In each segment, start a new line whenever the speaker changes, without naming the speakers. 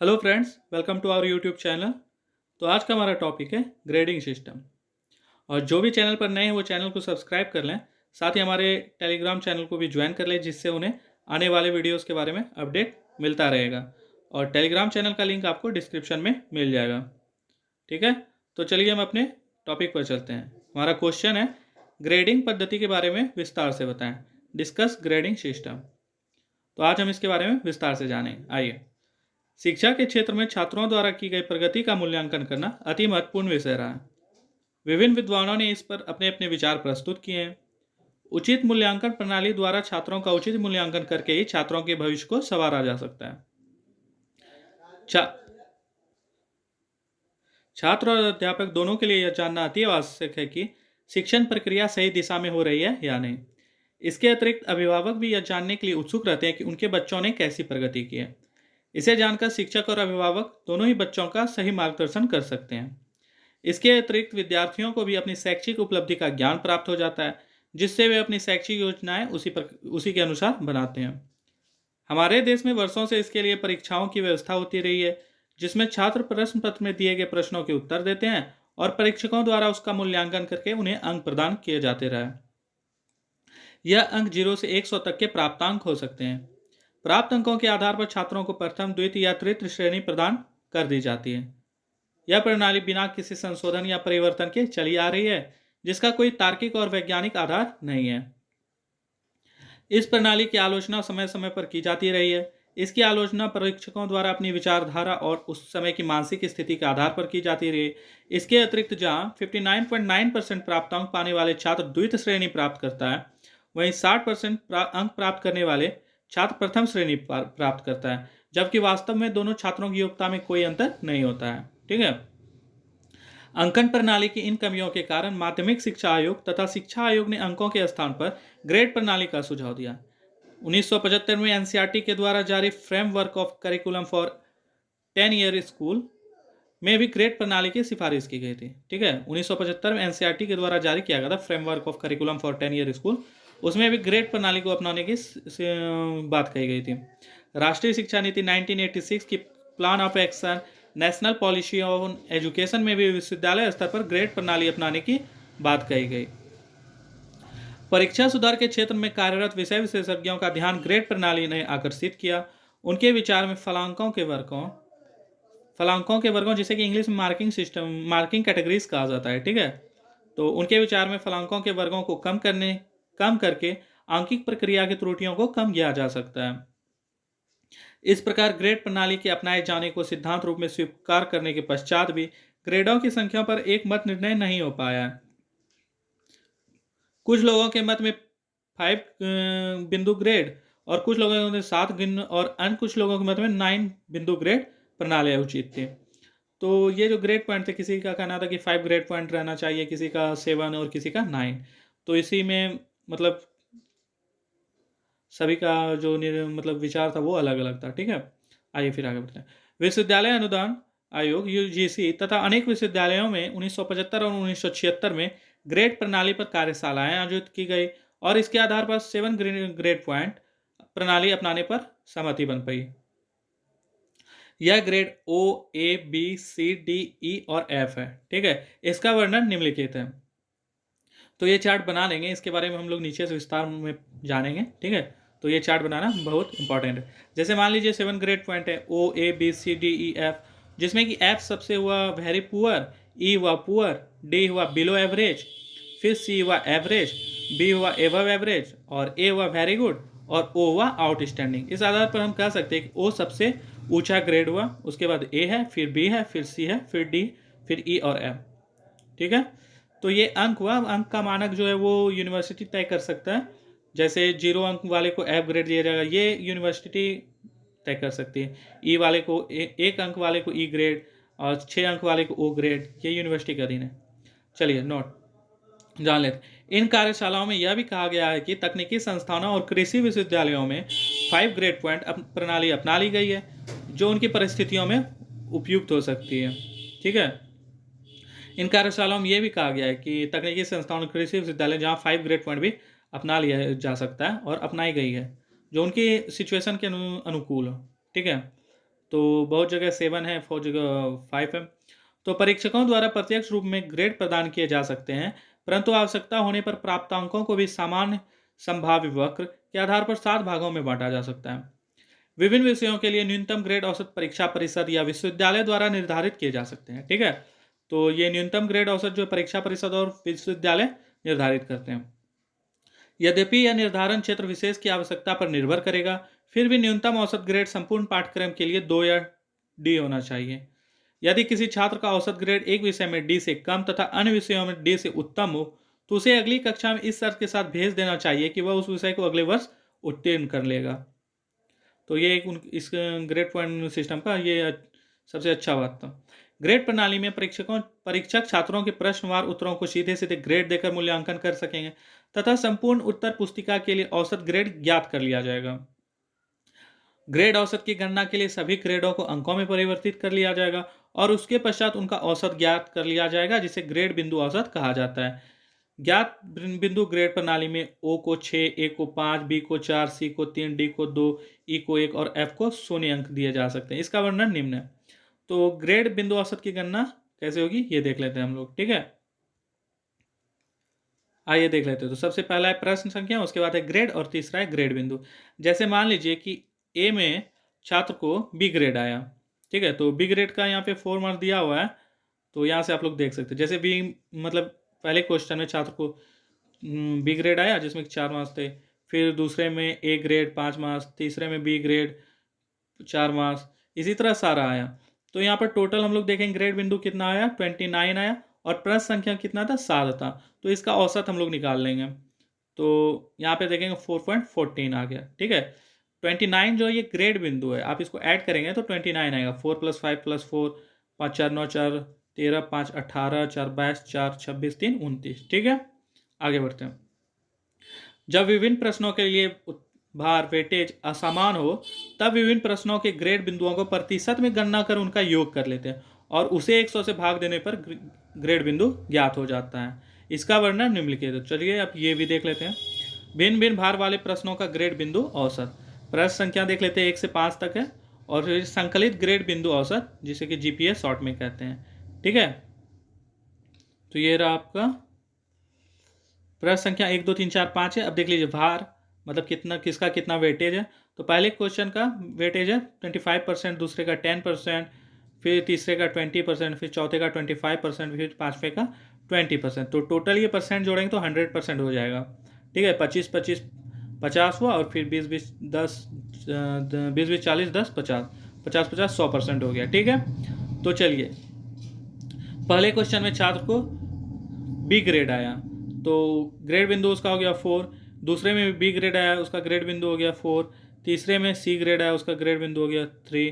Hello friends, welcome to our YouTube channel. तो आज का हमारा टॉपिक है ग्रेडिंग सिस्टम। और जो भी चैनल पर नए हैं वो चैनल को सब्सक्राइब कर लें। साथ ही हमारे टेलीग्राम चैनल को भी ज्वाइन कर लें, जिससे उन्हें आने वाले वीडियोस के बारे में अपडेट मिलता रहेगा। और टेलीग्राम चैनल का लिंक आपको डिस्क्रिप्शन में मिल जाएगा। ठीक है, तो चलिए हम अपने टॉपिक पर चलते हैं। हमारा क्वेश्चन है, ग्रेडिंग पद्धति के बारे में विस्तार से बताएं। Discuss grading system. तो आज हम इसके बारे में विस्तार से जानेंगे। आइए। शिक्षा के क्षेत्र में छात्रों द्वारा की गई प्रगति का मूल्यांकन करना अति महत्वपूर्ण विषय रहा है। विभिन्न विद्वानों ने इस पर अपने अपने विचार प्रस्तुत किए हैं। उचित मूल्यांकन प्रणाली द्वारा छात्रों का उचित मूल्यांकन करके ही छात्रों के भविष्य को संवारा जा सकता है। छा, छात्र और अध्यापक दोनों के लिए यह जानना अति आवश्यक है कि शिक्षण प्रक्रिया सही दिशा में हो रही है या नहीं। इसके अतिरिक्त अभिभावक भी यह जानने के लिए उत्सुक रहते हैं कि उनके बच्चों ने कैसी प्रगति की है। इसे जानकर शिक्षक और अभिभावक दोनों ही बच्चों का सही मार्गदर्शन कर सकते हैं। इसके अतिरिक्त विद्यार्थियों को भी अपनी शैक्षिक उपलब्धि का ज्ञान प्राप्त हो जाता है, जिससे वे अपनी शैक्षिक योजनाएं उसी के अनुसार बनाते हैं। हमारे देश में वर्षों से इसके लिए परीक्षाओं की व्यवस्था होती रही है, जिसमें छात्र प्रश्न पत्र में दिए गए प्रश्नों के उत्तर देते हैं और परीक्षकों द्वारा उसका मूल्यांकन करके उन्हें अंक प्रदान किए जाते रहे। यह अंक 0 से 100 तक के प्राप्तांक हो सकते हैं। प्राप्त अंकों के आधार पर छात्रों को प्रथम, द्वितीय या तृतीय श्रेणी प्रदान कर दी जाती है। यह प्रणाली बिना किसी संशोधन या परिवर्तन के चली आ रही है, जिसका कोई तार्किक और वैज्ञानिक आधार नहीं है। इस प्रणाली की आलोचना समय समय पर की जाती रही है। इसकी आलोचना परीक्षकों द्वारा अपनी विचारधारा और उस समय की मानसिक स्थिति के आधार पर की जाती रही। इसके अतिरिक्त जहां 59.9% प्राप्तांक पाने वाले छात्र द्वितीय श्रेणी प्राप्त करता है, वहीं 60% अंक प्राप्त करने वाले छात्र प्रथम श्रेणी प्राप्त करता है, जबकि वास्तव में दोनों छात्रों की योग्यता में कोई अंतर नहीं होता है। ठीक है। अंकन प्रणाली की इन कमियों के कारण माध्यमिक शिक्षा आयोग तथा शिक्षा आयोग ने अंकों के स्थान पर ग्रेड प्रणाली का सुझाव दिया। 1975 में एनसीईआरटी के द्वारा जारी framework of curriculum for 10 year school में भी ग्रेड प्रणाली की सिफारिश की गई थी। ठीक है, 1975 में एनसीईआरटी के द्वारा जारी किया गया था framework of curriculum for 10 year school. उसमें भी ग्रेड प्रणाली को अपनाने की बात कही गई थी। राष्ट्रीय शिक्षा नीति 1986 की plan of action national policy on education में भी विश्वविद्यालय स्तर पर ग्रेड प्रणाली अपनाने की बात कही गई। परीक्षा सुधार के क्षेत्र में कार्यरत विषय विशेषज्ञों का ध्यान ग्रेड प्रणाली ने आकर्षित किया। उनके विचार में फलांकों के वर्गों जिसे कि इंग्लिश में मार्किंग कैटेगरीज कहा जाता है। ठीक है, तो उनके विचार में फलांकों के वर्गों को कम करके आंकिक प्रक्रिया की त्रुटियों को कम किया जा सकता है। इस प्रकार ग्रेड प्रणाली के अपनाए जाने को सिद्धांत रूप में स्वीकार करने के पश्चात भी ग्रेडों की संख्या पर एक मत निर्णय नहीं हो पाया है। कुछ लोगों के मत में 5 बिंदु ग्रेड और कुछ लोगों के 7 बिंदु और अन्य कुछ लोगों के मत में 9 बिंदु ग्रेड प्रणाली उचित थी। तो ये जो ग्रेड पॉइंट थे, किसी का कहना था कि 5 ग्रेड पॉइंट रहना चाहिए, किसी का 7 और किसी का 9। तो इसी में मतलब सभी का जो मतलब विचार था वो अलग अलग था। ठीक है, आइए फिर आगे बढ़ते हैं। विश्वविद्यालय अनुदान आयोग यूजीसी तथा अनेक विश्वविद्यालयों में 1975 और 1976 में ग्रेड प्रणाली पर कार्यशालाएं आयोजित की गई और इसके आधार पर 7 ग्रेड पॉइंट प्रणाली अपनाने पर सहमति बन पाई। यह ग्रेड ओ, ए, बी, सी, डी, ई और एफ है। ठीक है, इसका वर्णन निम्नलिखित है। तो ये चार्ट बना लेंगे, इसके बारे में हम लोग नीचे से विस्तार में जानेंगे। ठीक है, तो ये चार्ट बनाना बहुत इंपॉर्टेंट है। जैसे मान लीजिए 7 ग्रेड पॉइंट है, ओ, ए, बी, सी, डी, ई, एफ, जिसमें कि एफ सबसे हुआ वेरी पुअर, ई हुआ पुअर, डी हुआ बिलो एवरेज, फिर सी हुआ एवरेज, बी हुआ एबव एवरेज और ए हुआ वेरी गुड और ओ हुआ आउटस्टैंडिंग। इस आधार पर हम कह सकते हैं कि ओ सबसे ऊंचा ग्रेड हुआ, उसके बाद ए है, फिर बी है, फिर सी है, फिर डी, फिर ई और एफ। ठीक है, तो ये अंक हुआ। अंक का मानक जो है वो यूनिवर्सिटी तय कर सकता है। जैसे 0 अंक वाले को एफ ग्रेड दिया जाएगा, ये यूनिवर्सिटी तय कर सकती है। ई वाले को 1 अंक वाले को ई ग्रेड और 6 अंक वाले को ओ ग्रेड, ये यूनिवर्सिटी का अधीन है। चलिए नोट जान लेते। इन कार्यशालाओं में यह भी कहा गया है कि तकनीकी संस्थानों और कृषि विश्वविद्यालयों में 5 ग्रेड पॉइंट प्रणाली अपना ली गई है, जो उनकी परिस्थितियों में उपयुक्त हो सकती है। ठीक है, इन कार्यशालाओं में यह भी कहा गया है कि तकनीकी संस्थानों और कृषि विश्वविद्यालय जहाँ 5 ग्रेड पॉइंट भी अपना लिया जा सकता है और अपनाई गई है, जो उनकी सिचुएशन के अनुकूल हो। ठीक है, तो बहुत जगह 7 है, बहुत जगह 5 है। तो परीक्षकों द्वारा प्रत्यक्ष रूप में ग्रेड प्रदान किए जा सकते हैं, परंतु आवश्यकता होने पर प्राप्तांकों को भी सामान्य संभाव्य वक्र के आधार पर 7 भागों में बांटा जा सकता है। विभिन्न विषयों के लिए न्यूनतम ग्रेड औसत परीक्षा परिषद या विश्वविद्यालय द्वारा निर्धारित किए जा सकते हैं। ठीक है, तो ये न्यूनतम ग्रेड औसत जो परीक्षा परिषद और विश्वविद्यालय निर्धारित करते हैं। यद्यपि यह निर्धारण क्षेत्र विशेष की आवश्यकता पर निर्भर करेगा, फिर भी न्यूनतम औसत ग्रेड संपूर्ण पाठ्यक्रम के लिए 2 या डी होना चाहिए। यदि किसी छात्र का औसत ग्रेड एक विषय में डी से कम तथा अन्य विषयों में डी से उत्तम हो, तो उसे अगली कक्षा में इस शर्त के साथ भेज देना चाहिए कि वह उस विषय को अगले वर्ष उत्तीर्ण कर लेगा। तो ये एक इस ग्रेड पॉइंट सिस्टम का ये सबसे अच्छा बात था। ग्रेड प्रणाली में परीक्षक छात्रों के प्रश्नवार उत्तरों को सीधे सीधे ग्रेड देकर मूल्यांकन कर सकेंगे तथा संपूर्ण उत्तर पुस्तिका के लिए औसत ग्रेड ज्ञात कर लिया जाएगा। ग्रेड औसत की गणना के लिए सभी ग्रेडों को अंकों में परिवर्तित कर लिया जाएगा और उसके पश्चात उनका औसत ज्ञात कर लिया जाएगा, जिसे ग्रेड बिंदु औसत कहा जाता है। ज्ञात बिंदु ग्रेड प्रणाली में ओ को 6, ए को 5, बी को 4, सी को 3, डी को 2, ई को 1 और एफ को 0 अंक दिए जा सकते हैं। इसका वर्णन निम्न है। तो ग्रेड बिंदु औसत की गणना कैसे होगी ये देख लेते हैं हम लोग। ठीक है, आइए देख लेते हैं। तो सबसे पहला है प्रश्न संख्या, उसके बाद है ग्रेड और तीसरा है ग्रेड बिंदु। जैसे मान लीजिए कि ए में छात्र को बी ग्रेड आया। ठीक है, तो बी ग्रेड का यहाँ पे 4 मार्क्स दिया हुआ है, तो यहाँ से आप लोग देख सकते हैं। जैसे बी मतलब पहले क्वेश्चन में छात्र को बी ग्रेड आया जिसमें 4 मार्क्स थे, फिर दूसरे में ए ग्रेड 5 मार्क्स, तीसरे में बी ग्रेड 4 मार्क्स, इसी तरह सारा आया। तो यहाँ पर टोटल हम लोग देखेंगे ग्रेड बिंदु कितना आया, 29 आया और प्रश्न संख्या कितना था, 7 था। तो इसका औसत हम लोग निकाल लेंगे। तो यहाँ पे देखेंगे 4.14 आ गया। ठीक है, 29 जो ये ग्रेड बिंदु है, आप इसको ऐड करेंगे तो 29 आएगा। 4 + 5 + 4, 5 4 9 4 13, 5 18, 4 22, 4 26, 3 29। ठीक है, आगे बढ़ते हैं। जब विभिन्न प्रश्नों के लिए भार वेटेज असमान हो, तब विभिन्न प्रश्नों के ग्रेड बिंदुओं को प्रतिशत में गणना कर उनका योग कर लेते हैं और उसे 100 से भाग देने पर ग्रेड बिंदु ज्ञात हो जाता है। इसका वर्णन निम्नलिखित है। चलिए अब ये भी देख लेते हैं। भिन्न भिन्न भार वाले प्रश्नों का ग्रेड बिंदु औसत। प्रश्न संख्या देख लेते हैं 1 से 5 तक है और फिर संकलित ग्रेड बिंदु औसत, जिसे कि जीपीए शॉर्ट में कहते हैं। ठीक है, तो ये रहा आपका प्रश्न संख्या 1 2 3 4 5 है। अब देख लीजिए भार मतलब कितना, किसका कितना वेटेज है। तो पहले क्वेश्चन का वेटेज है 25%, दूसरे का 10%, फिर तीसरे का 20%, फिर चौथे का 25%, फिर पाँचवें का 20%। तो टोटल ये परसेंट जोड़ेंगे तो 100% हो जाएगा। ठीक है, 25 25 50 हुआ और फिर 20 20 10 20 20 40 10 50 50 50 100% हो गया। ठीक है, तो चलिए पहले क्वेश्चन में छात्र को बी ग्रेड आया, तो ग्रेड बिंदु उसका हो गया 4। दूसरे में बी ग्रेड आया, उसका ग्रेड बिंदु हो गया 4। तीसरे में सी ग्रेड आया, उसका ग्रेड बिंदु हो गया 3।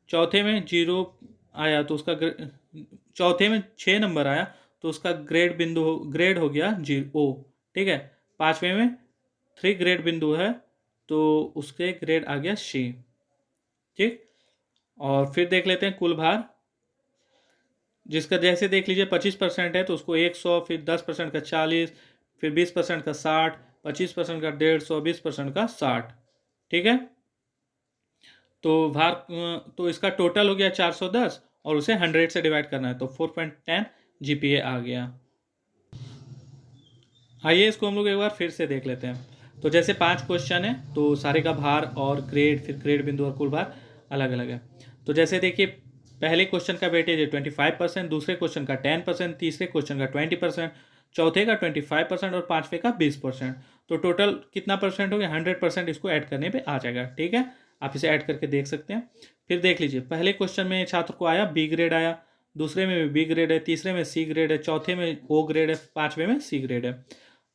चौथे में 0 आया तो उसका चौथे में 6 नंबर आया तो उसका ग्रेड हो गया 0। ठीक है, पाँचवें में 3 ग्रेड बिंदु है तो उसके ग्रेड आ गया सी। ठीक, और फिर देख लेते हैं कुल भार, जिसका जैसे देख लीजिए 25% है तो उसको 100, फिर 10% का 40, फिर 20% का 60, 25% का 150, 20% का 60। ठीक है, तो भार तो इसका टोटल हो गया 410 और उसे 100 से डिवाइड करना है तो 4.10 जीपीए आ गया। आइए इसको हम लोग एक बार फिर से देख लेते हैं। तो जैसे 5 क्वेश्चन है तो सारे का भार और ग्रेड, फिर ग्रेड बिंदु और कुल भार अलग अलग है। तो जैसे देखिए पहले क्वेश्चन का वेटेज है 25%, दूसरे क्वेश्चन का 10%, तीसरे क्वेश्चन का 20%, चौथे का 25% और पाँचवें का 20%। तो टोटल कितना परसेंट हो गया, 100%। इसको ऐड करने पे आ जाएगा। ठीक है, आप इसे ऐड करके देख सकते हैं। फिर देख लीजिए पहले क्वेश्चन में छात्र को आया बी ग्रेड आया, दूसरे में बी ग्रेड है, तीसरे में सी ग्रेड है, चौथे में ओ ग्रेड है, पाँचवें में सी ग्रेड है।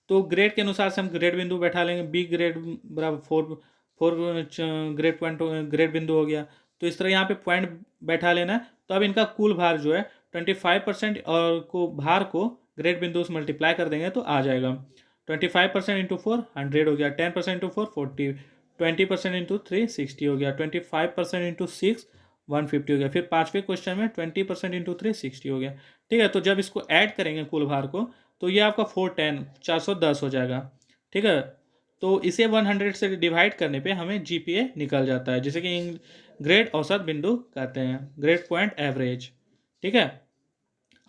तो ग्रेड के अनुसार से हम ग्रेड बिंदु बैठा लेंगे। बी ग्रेड बराबर 4 ग्रेड बिंदु हो गया। तो इस तरह यहाँ पे पॉइंट बैठा लेना है। तो अब इनका कुल भार जो है 25% और को भार को ग्रेड बिंदु से मल्टीप्लाई कर देंगे तो आ जाएगा 25% इंटू 4 100 हो गया, 10% इंटू 4 40, 20% इंटू 3 60 हो गया, 25% इंटू 6 150 हो गया। फिर पाँचवें क्वेश्चन में 20% इंटू 3 60 हो गया। ठीक है, तो जब इसको ऐड करेंगे कुल भार को तो ये आपका 410 410 हो जाएगा। ठीक है, तो इसे 100 से डिवाइड करने पे हमें जीपीए निकल जाता है, जिसे कि ग्रेड औसत बिंदु कहते हैं, ग्रेड पॉइंट एवरेज। ठीक है,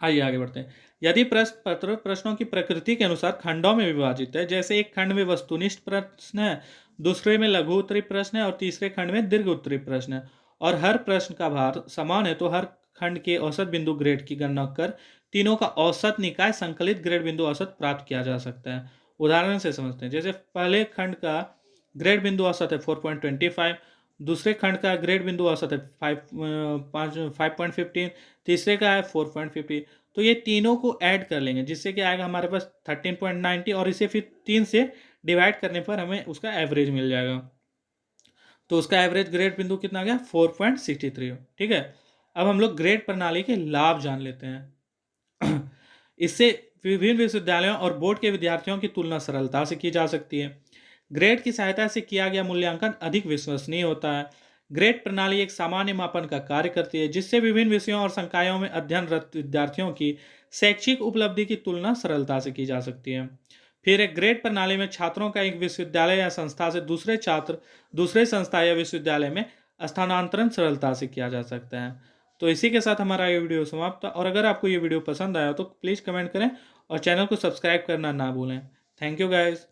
आइए आगे बढ़ते हैं। यदि प्रश्न पत्र प्रश्नों की प्रकृति के अनुसार खंडों में विभाजित है, जैसे एक खंड में वस्तुनिष्ठ प्रश्न है, दूसरे में लघु उत्तरी प्रश्न है और तीसरे खंड में दीर्घ उत्तरी प्रश्न है, और हर प्रश्न का भार समान है, तो हर खंड के औसत बिंदु ग्रेड की गणना कर तीनों का औसत निकाय संकलित ग्रेड बिंदु औसत प्राप्त किया जा सकता है। उदाहरण से समझते हैं। जैसे पहले खंड का ग्रेड बिंदु औसत है 4.25, दूसरे खंड का ग्रेड बिंदु औसत है 5.15, तीसरे का है 4.50। तो ये तीनों को ऐड कर लेंगे, जिससे कि आएगा हमारे पास 13.90, और इसे फिर 3 से डिवाइड करने पर हमें उसका एवरेज मिल जाएगा। तो उसका एवरेज ग्रेड बिंदु कितना आ गया? 4.63। ठीक है, अब हम लोग ग्रेड प्रणाली के लाभ जान लेते हैं। इससे विभिन्न विश्वविद्यालयों और बोर्ड के विद्यार्थियों की तुलना सरलता से की जा सकती है। ग्रेड की सहायता से किया गया मूल्यांकन अधिक विश्वसनीय होता है। ग्रेड प्रणाली एक सामान्य मापन का कार्य करती है, जिससे विभिन्न विषयों और संकायों में अध्ययनरत विद्यार्थियों की शैक्षिक उपलब्धि की तुलना सरलता से की जा सकती है। फिर एक ग्रेड प्रणाली में छात्रों का एक विश्वविद्यालय या संस्था से दूसरे छात्र दूसरे संस्था या विश्वविद्यालय में स्थानांतरण सरलता से किया जा सकता है। तो इसी के साथ हमारा ये वीडियो समाप्त। और अगर आपको ये वीडियो पसंद आया तो प्लीज़ कमेंट करें और चैनल को सब्सक्राइब करना ना भूलें। Thank you guys.